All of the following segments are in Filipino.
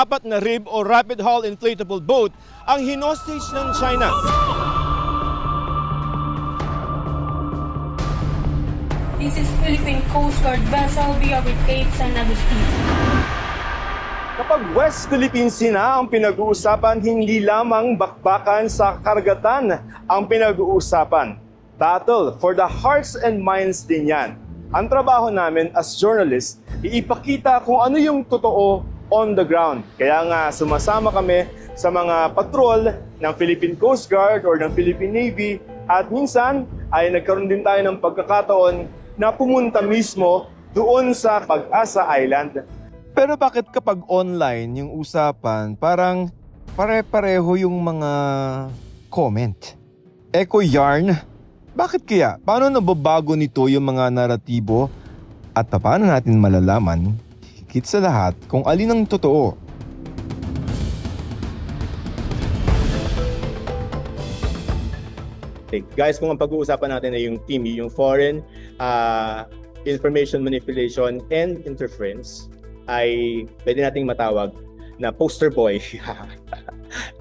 apat na RIB o Rapid Hull Inflatable Boat ang hinostage ng China. This is Philippine Coast Guard vessel via with Cape San Agustin. Kapag West Philippine Sea na ang pinag-uusapan, hindi lamang bakbakan sa karagatan ang pinag-uusapan. Battle for the hearts and minds din yan. Ang trabaho namin as journalist, iipakita kung ano yung totoo on the ground. Kaya nga sumasama kami sa mga patrol ng Philippine Coast Guard or ng Philippine Navy at minsan ay nagkaroon din tayo ng pagkakataon na pumunta mismo doon sa Pag-asa Island. Pero bakit kapag online yung usapan, parang pare-pareho yung mga comment? Echo yarn? Bakit kaya? Paano nababago nito yung mga naratibo? At paano natin malalaman, higit sa lahat, kung alin ang totoo? Okay, guys, kung ang pag-uusapan natin ay yung FIMI, yung Foreign Information Manipulation and Interference, ay pwede nating matawag na poster boy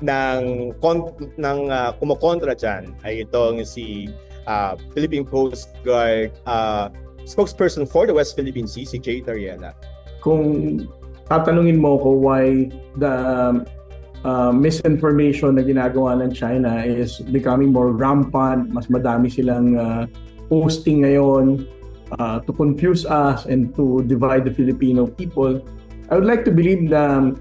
ng kumokontra dyan ay itong si Philippine Coast Guard spokesperson for the West Philippine Sea, si Jay Tariela. Kung tatanungin mo ko why the misinformation na ginagawa ng China is becoming more rampant, mas madami silang posting ngayon to confuse us and to divide the Filipino people, I would like to believe that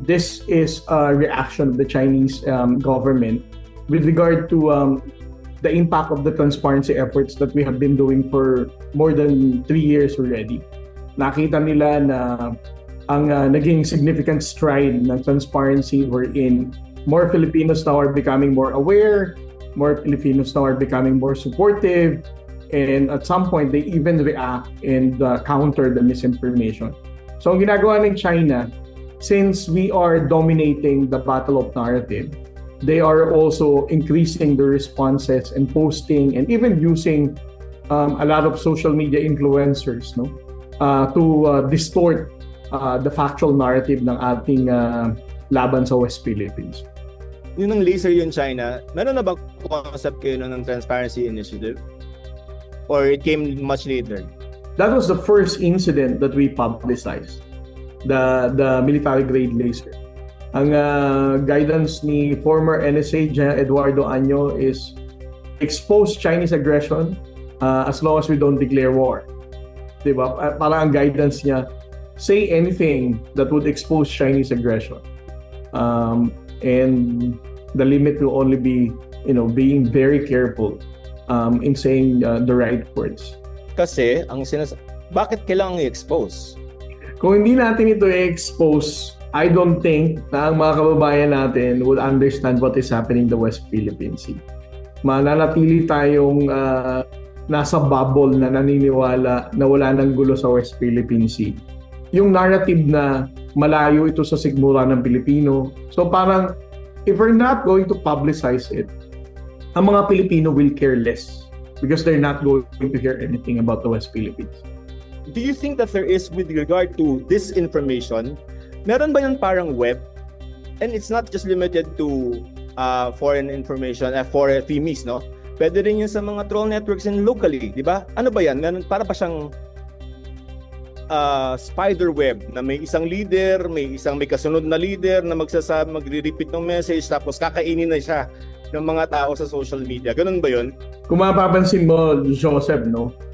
this is a reaction of the Chinese government with regard to the impact of the transparency efforts that we have been doing for more than 3 years already. Nakita nila na ang naging significant stride ng transparency wherein more Filipinos now are becoming more aware, more Filipinos now are becoming more supportive, and at some point they even react and counter the misinformation. So ang ginagawa ng China, since we are dominating the battle of narrative, they are also increasing the responses and posting and even using a lot of social media influencers to distort the factual narrative ng ating laban sa West Philippines. Yun ang laser yun, China. Meron na ba concept kayo ng Transparency Initiative? Or it came much later? That was the first incident that we publicized, the military grade laser. Ang guidance ni former NSA Eduardo Año is expose Chinese aggression as long as we don't declare war. Diba? Parang ang guidance niya, say anything that would expose Chinese aggression. And the limit will only be, being very careful in saying the right words. Kasi, bakit kailangan i-expose? Kung hindi natin ito i-expose, I don't think na ang mga kababayan natin would understand what is happening in the West Philippine Sea. Mananatili tayong nasa bubble na naniniwala na wala nang gulo sa West Philippine Sea. Yung narrative na malayo ito sa sigmura ng Pilipino. So parang, if we're not going to publicize it, ang mga Pilipino will care less because they're not going to hear anything about the West Philippines. Do you think that there is, with regard to this information, meron ba yan parang web? And it's not just limited to foreign information, for FIMIs, no? Pwede rin yun sa mga troll networks and locally, di ba? Ano ba yan? Meron, para ba siyang spider web na may isang leader, may kasunod na leader na magre-repeat ng message tapos kakainin na siya ng mga tao sa social media. Ganun ba yun? Kung mapapansin mo, Joseph,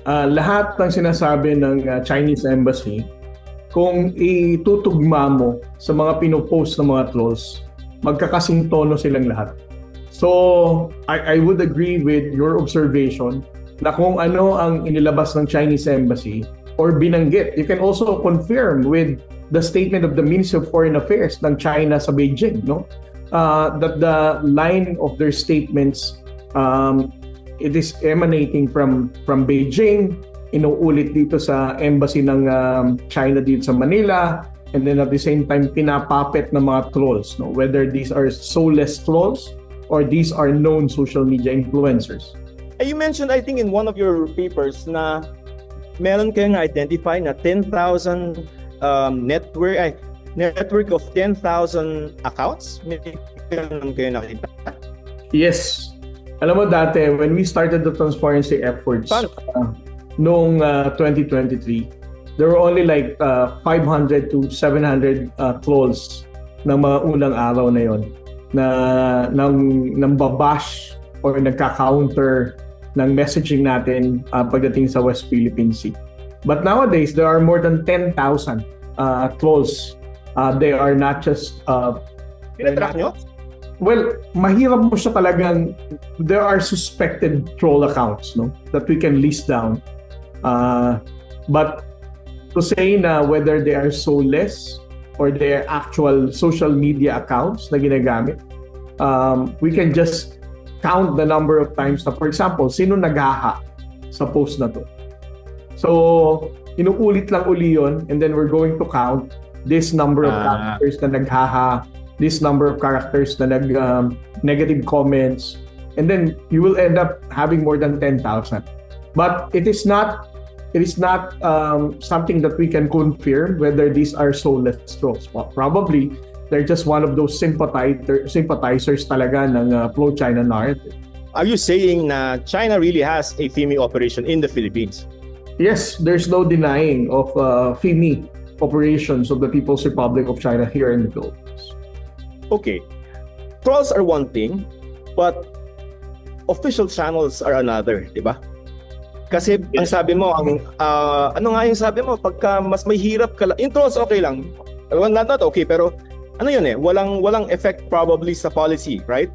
lahat ng sinasabi ng Chinese Embassy, kung itutugma mo sa mga pinopost ng mga trolls, magkakasing tono silang lahat. So, I would agree with your observation na kung ano ang inilabas ng Chinese Embassy or binanggit. You can also confirm with the statement of the Ministry of Foreign Affairs ng China sa Beijing, that the line of their statements, it is emanating from Beijing, inuulit dito sa embassy ng China dito sa Manila, and then at the same time pinapapet ng mga trolls, whether these are soulless trolls or these are known social media influencers. You mentioned, I think, in one of your papers na meron kayong identify na 10,000 network of 10,000 accounts? May ganun kayo nakita? Yes. Alam mo dati, when we started the transparency efforts Paano? noong 2023, there were only like 500 to 700 trolls ng mga unang araw na yon na nang babash or nagka-counter ng messaging natin pagdating sa West Philippine Sea. But nowadays, there are more than 10,000 trolls. They are not just... Pinatrack nyo? Well, mahirap mo siya talagang... There are suspected troll accounts, no, that we can list down. But to say na whether they are soulless or they are actual social media accounts na ginagamit, we can just count the number of times na, for example, sino naghaha sa post na to. So, inuulit lang uli yun, and then we're going to count this number of characters na naghaha, this number of characters na negative comments, and then you will end up having more than 10,000. But it is not something that we can confirm whether these are soulless trolls. Probably they're just one of those sympathizers talaga ng pro-China narrative. Are you saying na China really has a FIMI operation in the Philippines? Yes, there's no denying of FIMI operations of the People's Republic of China here in the Philippines. Okay. Trolls are one thing, but official channels are another, di ba? Kasi ang sabi mo, ano nga yung sabi mo, pagka mas may hirap ka lang, yung trolls okay lang. Well, not okay, pero ano yun walang effect probably sa policy, right?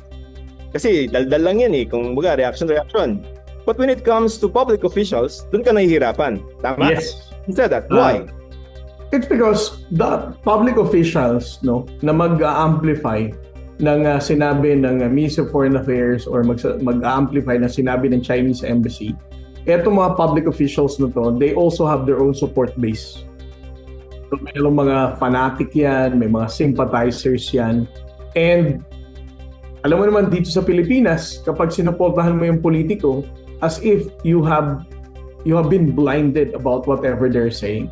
Kasi daldal lang yan kung baga reaction. But when it comes to public officials, dun ka nahihirapan. Tama? Yes. You said that. Why? It's because the public officials, no, na mag-amplify ng sinabi ng Ministry of Foreign Affairs or mag-amplify ng sinabi ng Chinese Embassy, etong mga public officials na to, they also have their own support base. So, mayroong mga fanatic yan, may mga sympathizers yan. And alam mo naman dito sa Pilipinas, kapag sinuportahan mo yung politiko, as if you have been blinded about whatever they're saying.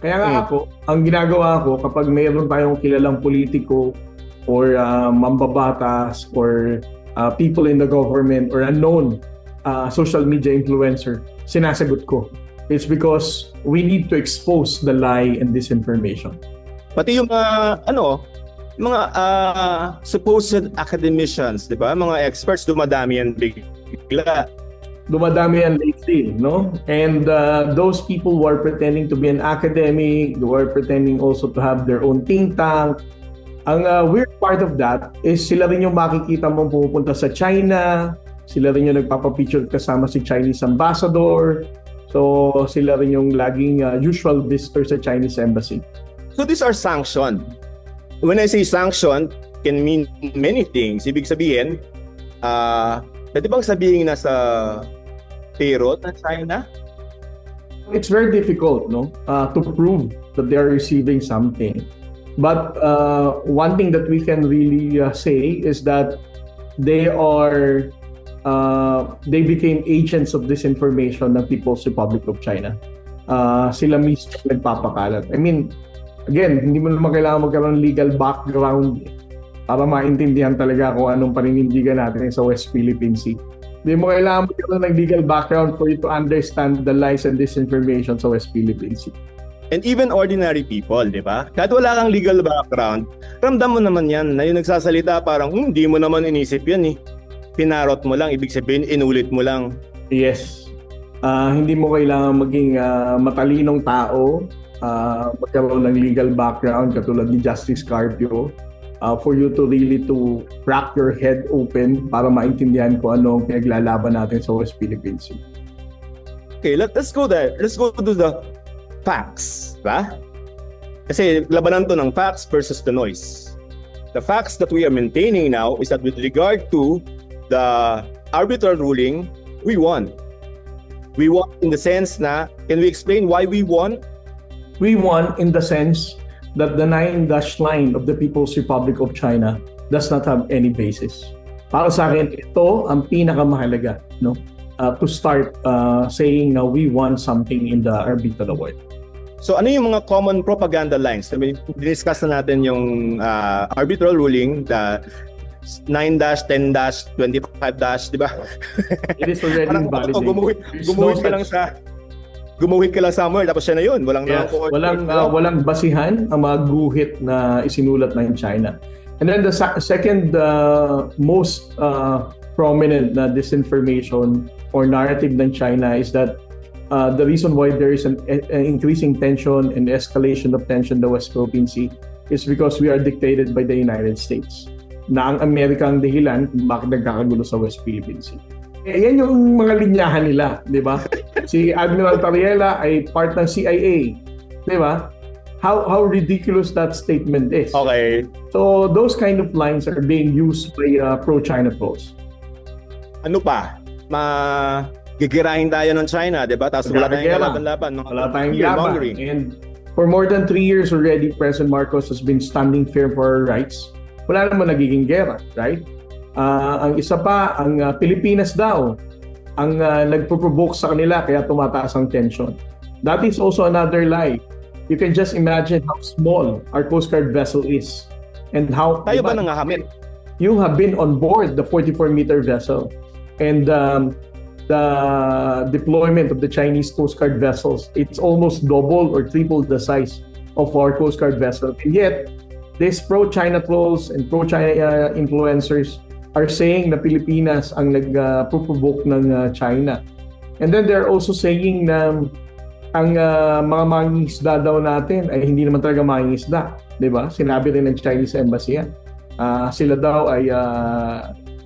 Kaya nga ako, ang ginagawa ko kapag mayroon tayong kilalang politiko or mambabatas or people in the government or unknown social media influencer, sinasagot ko. It's because we need to expose the lie and disinformation. Pati yung mga supposed academicians, di ba? Mga experts, dumadami yan bigla. Dumadami yan lately, no? And those people who are pretending to be an academic, who are pretending also to have their own think tank, ang weird part of that is sila rin yung makikita mong pumupunta sa China, sila rin yung nagpapapicture kasama si Chinese ambassador, so sila rin yung laging usual visitor sa Chinese embassy. So these are sanctioned. When I say sanctioned, can mean many things. Ibig sabihin, pwede bang sabihin na sa payroll ng China? It's very difficult, no, to prove that they are receiving something. But one thing that we can really say is that they became agents of disinformation ng People's Republic of China. Sila mismo nagpapakalat. I mean, again, hindi mo naman kailangan magkaroon ng legal background para maintindihan talaga kung anong paninindigan natin sa West Philippine Sea. Hindi mo kailangan magkaroon ng legal background for you to understand the lies and disinformation sa West Philippine Sea. And even ordinary people, di ba? Kahit wala kang legal background, ramdam mo naman yan na yung nagsasalita parang, hindi mo naman inisip yan Pinarot mo lang, ibig sabihin, inulit mo lang. Yes. Hindi mo kailangan maging matalinong tao, magkaroon ng legal background katulad ni Justice Carpio for you to really to crack your head open para maintindihan kung ano ang pinaglalaban natin sa West Philippine Sea. Okay, let's go there. Let's go to the facts, ba? Kasi labanan to ng facts versus the noise. The facts that we are maintaining now is that with regard to the arbitral ruling, we won. We won in the sense na, can we explain why we won? We won in the sense that the 9-dash line of the People's Republic of China does not have any basis. Para sa akin, ito ang pinakamahalaga, no? To start saying na we won something in the arbitral award. So ano yung mga common propaganda lines? I mean, discuss na natin yung arbitral ruling, the 9-10-25 di ba? It is already Parang validated. Gumuhit ka lang somewhere tapos siya na yun. Walang Yes, walang basihan ang mga guhit na isinulat ng China. And then the second most prominent na disinformation or narrative ng China is that the reason why there is an increasing tension and escalation of tension in the West Philippine Sea is because we are dictated by the United States. Na ang Amerika ang dahilan kung bakit nagkakagulo sa West Philippine Sea. Yan yung mga linyahan nila, di ba? Si Admiral Tariela ay part ng CIA, di ba? How ridiculous that statement is. Okay. So those kind of lines are being used by pro-China trolls. Ano pa? Gigirahin tayo ng China, di ba? Tapos wala tayong laban-laban. Wala tayong laban. And for more than 3 years already, President Marcos has been standing firm for our rights. Wala naman nagiging gera, right? Ang isa pa, ang Pilipinas daw, ang nagpo-provoke sa kanila kaya tumataas ang tension. That is also another lie. You can just imagine how small our Coast Guard vessel is. And how... Tayo ba nangahamit? You have been on board the 44-meter vessel. And the deployment of the Chinese Coast Guard vessels, it's almost double or triple the size of our Coast Guard vessel. And yet, these pro-China trolls and pro-China influencers are saying na Pilipinas ang nag-provoke ng China. And then they're also saying na ang mga mangingisda daw natin ay hindi naman talaga mangingisda. Diba? Sinabi rin ng Chinese Embassy yan. Sila daw ay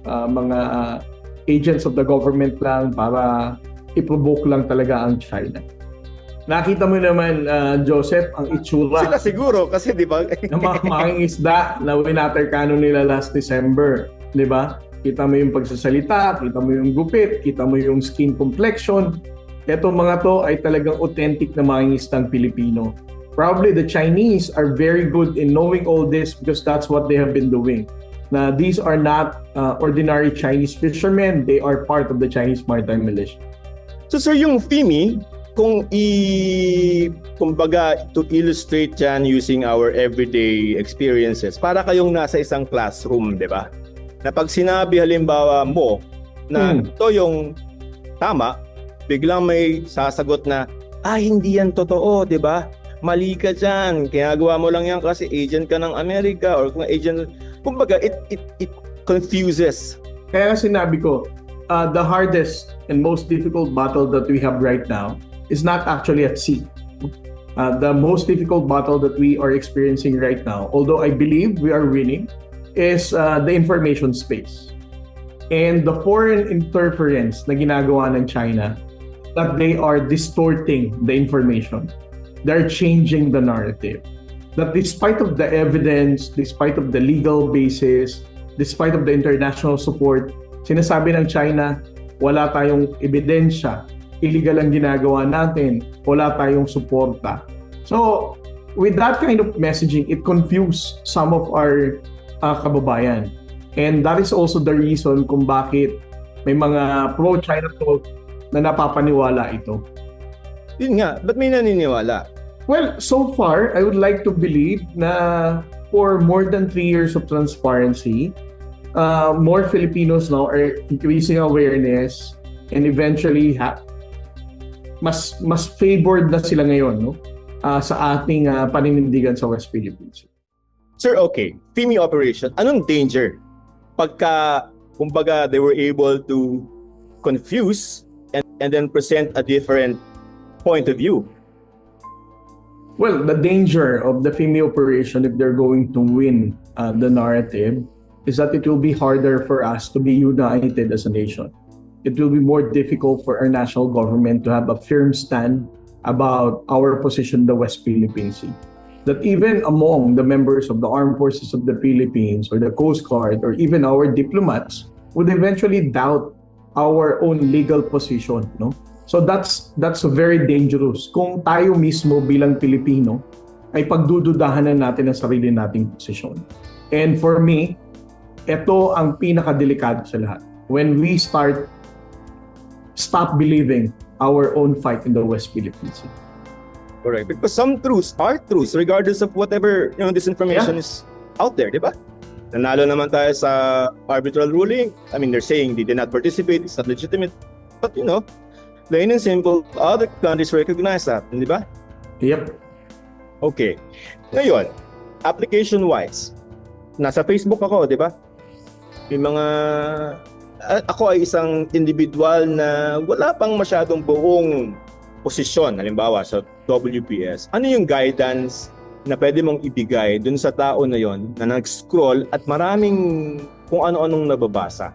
mga agents of the government lang para i-provoke lang talaga ang China. Nakita mo naman, Joseph, ang itsura. Sila siguro kasi di ba? ng mga mangingisda na winaterkano nila last December. Di ba? Kita mo yung pagsasalita, kita mo yung gupit, kita mo yung skin complexion. Ito mga to ay talagang authentic na mangingisdang Pilipino. Probably the Chinese are very good in knowing all this because that's what they have been doing. Na these are not ordinary Chinese fishermen, they are part of the Chinese Maritime Militia. So sir, yung FIMI, kumbaga to illustrate yan using our everyday experiences, para kayong nasa isang classroom, di ba? Na pag sinabi halimbawa mo na ito yung tama, biglang may sasagot na, hindi yan totoo, di ba? Mali ka dyan, ginagawa mo lang yan kasi agent ka ng Amerika or kung agent, kumbaga it confuses. Kaya sinabi ko, the hardest and most difficult battle that we have right now is not actually at sea. The most difficult battle that we are experiencing right now, although I believe we are winning, is the information space. And the foreign interference na ginagawa ng China, that they are distorting the information. They're changing the narrative. That despite of the evidence, despite of the legal basis, despite of the international support, sinasabi ng China, wala tayong ebidensya, illegal ang ginagawa natin, wala tayong suporta. So, with that kind of messaging, it confused some of our kababayan. And that is also the reason kung bakit may mga pro-China trolls na napapaniwala ito. Yun nga, ba't may naniniwala? Well, so far, I would like to believe na for more than 3 years of transparency, more Filipinos now are increasing awareness and eventually mas favored na sila ngayon, no? Sa ating paninindigan sa West Philippines. Sir, okay, FIMI operation, anong danger? Pagka, kumbaga, they were able to confuse and then present a different point of view. Well, the danger of the FIMI operation, if they're going to win the narrative, is that it will be harder for us to be united as a nation. It will be more difficult for our national government to have a firm stand about our position in the West Philippine Sea. That even among the members of the Armed Forces of the Philippines or the Coast Guard or even our diplomats would eventually doubt our own legal position, no? So that's very dangerous. Kung tayo mismo bilang Pilipino ay pagdududahan na natin ang sarili nating posisyon. And for me, ito ang pinakadelikado sa lahat. When we stop believing our own fight in the West Philippine Sea. Correct. Because some truths are truths regardless of whatever, this information is out there, di ba? Nanalo naman tayo sa arbitral ruling. I mean, they're saying they did not participate, it's not legitimate. But plain and simple, other countries recognize that, di ba? Yep. Okay. Ngayon, application-wise, nasa Facebook ako, di ba? May mga... Ako ay isang individual na wala pang masyadong buong posisyon, halimbawa sa WPS. Ano yung guidance na pwede mong ibigay dun sa tao na yon na nag-scroll at maraming kung ano-anong nababasa?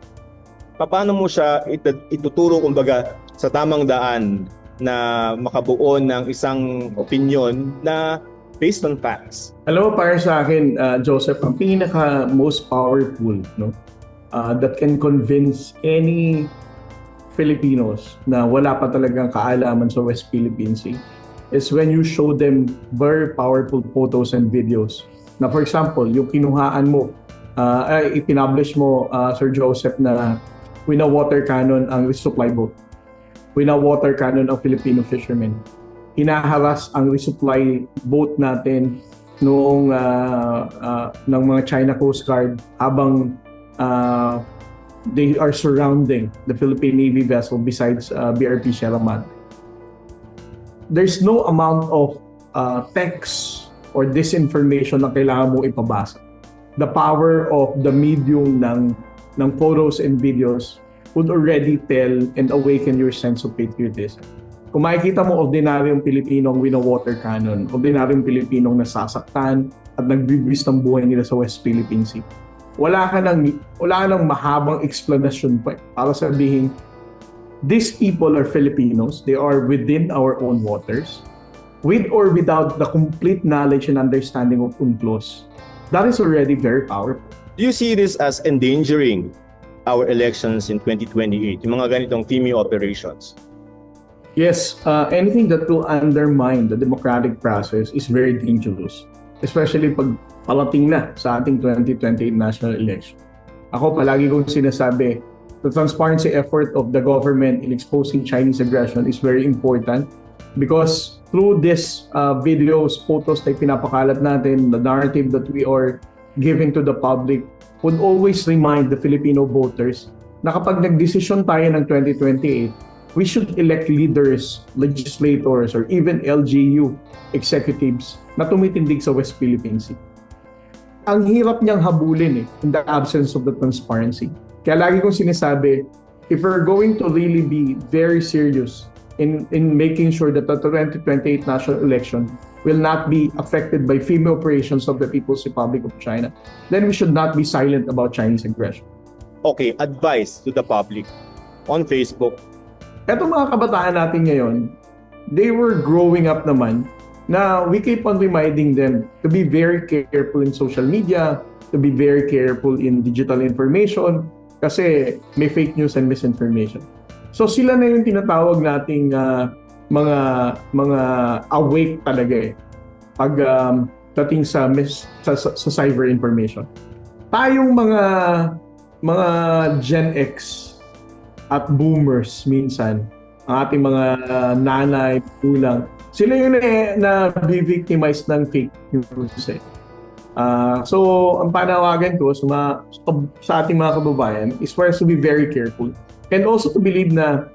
Paano mo siya ituturo, kumbaga, sa tamang daan na makabuo ng isang opinion na based on facts? Alam mo, para sa akin, Joseph, ang pinaka most powerful, that can convince any Filipinos na wala pa talagang kaalaman sa West Philippine Sea is when you show them very powerful photos and videos. Na for example, yung kinuhaan mo, ipinablish mo, Sir Joseph, na wina-water cannon ang resupply boat. Wina-water cannon ang Filipino fishermen. Hinaharas ang resupply boat natin noong ng mga China Coast Guard habang they are surrounding the Philippine Navy vessel besides BRP Sierra Madre. There's no amount of text or disinformation na kailangan mo ipabasa. The power of the medium ng photos and videos would already tell and awaken your sense of patriotism. Kung makikita mo ordinaryong Pilipinong wina-water cannon, ordinaryong Pilipinong nasasaktan at nagbibis ng buhay nila sa West Philippine Sea, wala ka nang mahabang explanation pa para sabihin, these people are Filipinos, they are within our own waters, with or without the complete knowledge and understanding of UNCLOS. That is already very powerful. Do you see this as endangering our elections in 2028, yung mga ganitong FEMI operations? Yes, anything that will undermine the democratic process is very dangerous. Especially pag palating na sa ating 2028 national election. Ako palagi kong sinasabi, the transparency effort of the government in exposing Chinese aggression is very important because through this videos, photos na pinapakalat natin, the narrative that we are giving to the public would always remind the Filipino voters na kapag nagdesisyon tayo ng 2028, we should elect leaders, legislators, or even LGU executives na tumitindig sa West Philippine Sea. Ang hirap niyang habulin in the absence of the transparency. Kaya lagi kong sinasabi, if we're going to really be very serious in making sure that the 2028 national election will not be affected by FEMA operations of the People's Republic of China, then we should not be silent about Chinese aggression. Okay, advice to the public on Facebook. Etong mga kabataan natin ngayon, they were growing up naman na we keep on reminding them to be very careful in social media, to be very careful in digital information kasi may fake news and misinformation. So sila na yung tinatawag nating mga awake talaga pag dating sa cyber information. Tayong mga Gen X at boomers minsan, ang ating mga nanay, ulang, sila yung na-victimize ng fake news. So, ang panawagan ko sa ating mga kababayan is for us to be very careful and also to believe na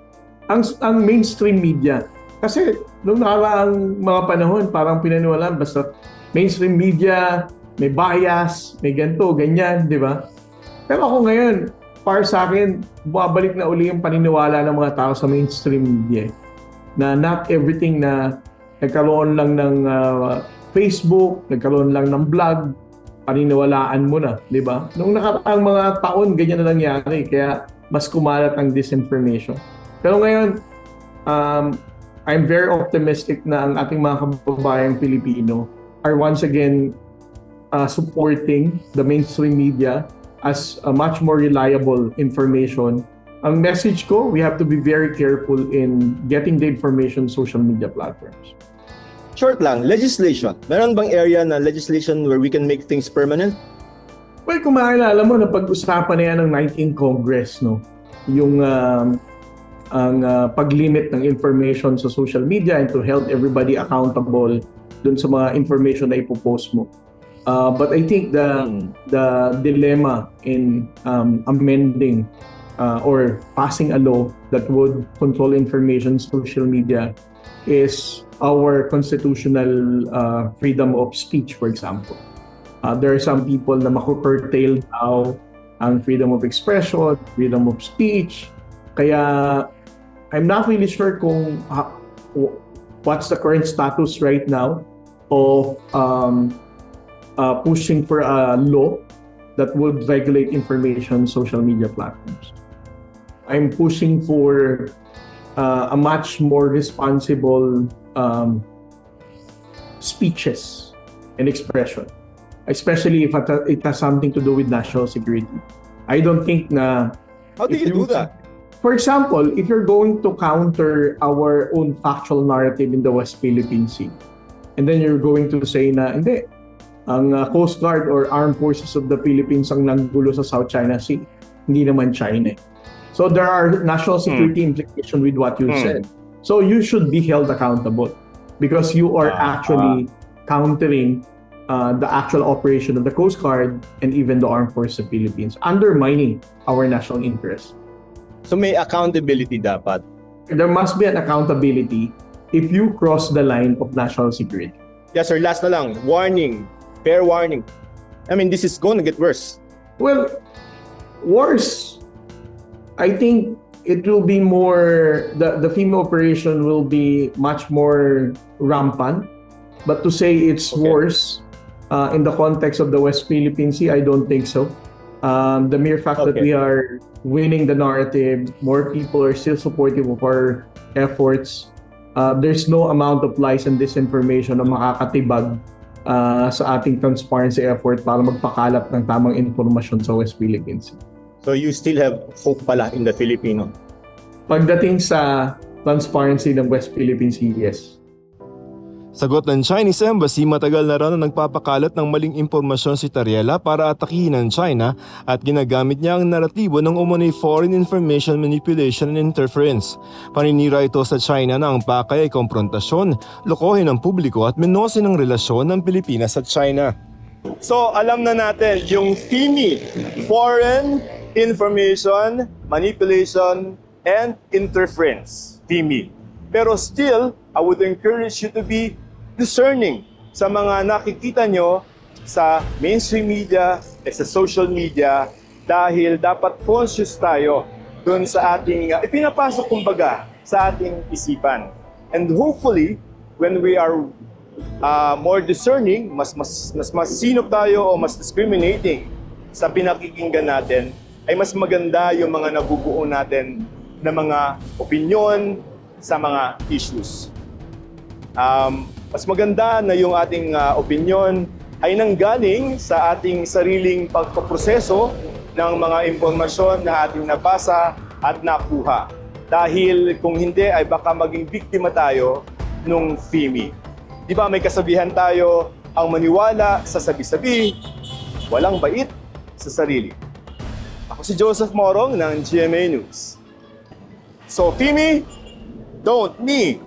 ang mainstream media, kasi noong nakaraang mga panahon parang pinaniwalaan basta mainstream media, may bias, may ganito, ganyan, di ba? Pero ako ngayon, para sa akin, babalik na uli yung paniniwala ng mga tao sa mainstream media na not everything na nagkaroon lang ng Facebook, nagkaroon lang ng blog, paniniwalaan mo na, di ba? Nung nakataang mga taon, ganyan na nangyari, kaya mas kumalat ang disinformation. Pero ngayon, I'm very optimistic na ang ating mga kababayang Pilipino are once again supporting the mainstream media as a much more reliable information. Ang message ko, we have to be very careful in getting the information social media platforms. Short lang, legislation. Meron bang area na legislation where we can make things permanent? Well, kung maalala mo, napag-usapan na yan ng 19th Congress, no? Yung ang pag-limit ng information sa social media and to hold everybody accountable dun sa mga information na ipopost mo. But I think the dilemma in amending or passing a law that would control information social media is our constitutional freedom of speech, for example. There are some people na maku-curtail now ang freedom of expression, freedom of speech. Kaya I'm not really sure kung what's the current status right now of pushing for a law that would regulate information social media platforms. I'm pushing for a much more responsible speeches and expression, especially if it has something to do with national security. I don't think na... How do you do that? For example, if you're going to counter our own factual narrative in the West Philippine Sea, and then you're going to say na, hindi, ang Coast Guard or Armed Forces of the Philippines ang nanggulo sa South China Sea, hindi naman China. So there are national security implications with what you said. So you should be held accountable because you are actually countering the actual operation of the Coast Guard and even the Armed Forces of the Philippines, undermining our national interests. So may accountability dapat. There must be an accountability if you cross the line of national security. Yes, sir. Last na lang. Warning. Fair warning. I mean, this is going to get worse. Well, worse. I think it will be more, the FEMA operation will be much more rampant. But to say it's worse in the context of the West Philippine Sea, I don't think so. The mere fact that we are winning the narrative, more people are still supportive of our efforts. There's no amount of lies and disinformation na makakatibag sa ating transparency effort para magpakalat ng tamang informasyon sa West Philippines. So you still have hope pala in the Filipino? Pagdating sa transparency ng West Philippines, yes. Sagot ng Chinese Embassy, matagal na raw na nagpapakalat ng maling impormasyon si Tariela para atakihin ang China at ginagamit niya ang naratibo ng umano'y foreign information manipulation and interference. Paninira ito sa China na ang pakay ay komprontasyon, lokohin ang publiko at menosin ang relasyon ng Pilipinas at China. So alam na natin yung FIMI, Foreign Information Manipulation and Interference, FIMI. Pero still, I would encourage you to be discerning sa mga nakikita nyo sa mainstream media at sa social media dahil dapat conscious tayo dun sa ating ipinapasok kumbaga sa ating isipan. And hopefully, when we are more discerning, mas sinop tayo o mas discriminating sa pinakikinggan natin, ay mas maganda yung mga nabubuo natin na mga opinion sa mga issues. Mas maganda na yung ating opinion ay nanggaling sa ating sariling pagpaproseso ng mga impormasyon na ating nabasa at nakuha. Dahil kung hindi ay baka maging biktima tayo nung FIMI. Di ba may kasabihan tayo, ang maniwala sa sabi-sabi, walang bait sa sarili. Ako si Joseph Morong ng GMA News. So FIMI, don't me!